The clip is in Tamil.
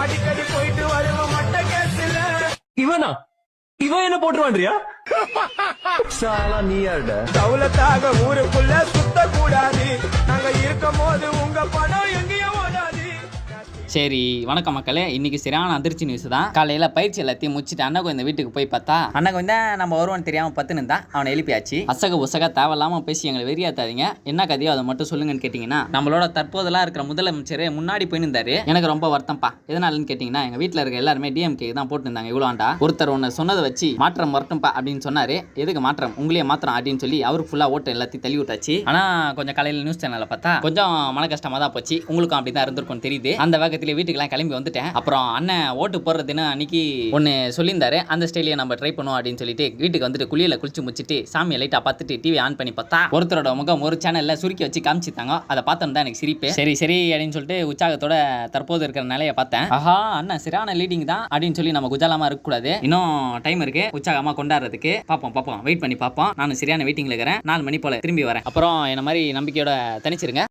அடிக்கடி போயிட்டு வருவோம் மட்ட கேஸ்ல. இவனா இவன் என்ன போட்டுருவான்றியா? சாலா நீ யாருடா? தௌலத்தாக ஊருக்குள்ள சுத்த கூடாது. நாங்க இருக்கும் போது உங்க பணம் எங்கேயோ ஓடாது. சரி வணக்கம் மக்களே, இன்னைக்கு சரியான அதிர்ச்சி நியூஸ் தான். காலையில் பயிற்சி எல்லாத்தையும் முடிச்சுட்டு அண்ணன் இந்த வீட்டுக்கு போய் பார்த்தா அண்ணன் தான் நம்ம வருவான்னு தெரியாமல் பத்துன்னு தான் அவனை எழுப்பியாச்சு. அசக உசக தேவையில்லாமல் பேசி எங்களை வெறியாத்தாதீங்க, என்ன கதையோ அதை மட்டும் சொல்லுங்கன்னு கேட்டிங்கன்னா, நம்மளோட தற்போதெல்லாம் இருக்கிற முதலமைச்சர் முன்னாடி போயிருந்தாரு. எனக்கு ரொம்ப வருத்தம்ப்பா. எதனாலன்னு கேட்டிங்கன்னா, எங்கள் வீட்டில் இருக்க எல்லாருமே டிஎம்கே தான் போட்டுருந்தாங்க. இவ்வளோ ஆண்டா ஒருத்தர் ஒன்று சொன்னதை வச்சு மாற்றம் வரட்டும்ப்பா அப்படின்னு சொன்னாரு. எதுக்கு மாற்றம், உங்களே மாற்றம் அப்படின்னு சொல்லி அவருக்கு ஃபுல்லாக ஓட்டு எல்லாத்தையும் தள்ளி விட்டாச்சு. ஆனால் கொஞ்சம் காலையில் நியூஸ் சேனலில் பார்த்தா கொஞ்சம் மன கஷ்டமாக தான் போச்சு. உங்களுக்கும் அப்படி தான் இருந்திருக்கும் தெரியுது. அந்த வேகத்தில் வீட்டுக்கெல்லாம் கிளம்பி வந்துட்டேன். அப்புறம் அண்ணன் ஓட்டு போடுறதுன்னு அன்னைக்கு ஒன்று சொல்லியிருந்தாரு. அந்த ஸ்டைலையை நம்ம ட்ரை பண்ணுவோம் அப்படின்னு சொல்லிட்டு வீட்டுக்கு வந்துட்டு குளியல குளிச்சு முடிச்சுட்டு சாமியை லைட்டாக பார்த்துட்டு டிவி ஆன் பண்ணி பார்த்தா ஒருத்தரோட முகம் ஒரு சேனல்ல சுருக்கி வச்சு காமிச்சிட்டாங்க. அதை பார்த்தோம் தான் எனக்கு சிரிப்பு. சரி சரி அப்படின்னு சொல்லிட்டு உற்சாகத்தோட தற்போது இருக்கிற நிலையை பார்த்தேன். ஆஹா அண்ணன் சரியான லீடிங் தான் அப்படின்னு சொல்லி நம்ம குஜாலாமா இருக்கக்கூடாது. இன்னும் டைம் இருக்கு உற்சாகமா கொண்டாடுறதுக்கு. பார்ப்போம் வெயிட் பண்ணி பார்ப்போம். நான் சரியான வெயிட்டிங்ல இருக்கிறேன். 4 மணி போல திரும்பி வரேன். அப்புறம் என்ன மாதிரி நம்பிக்கையோட தனிச்சிருங்க.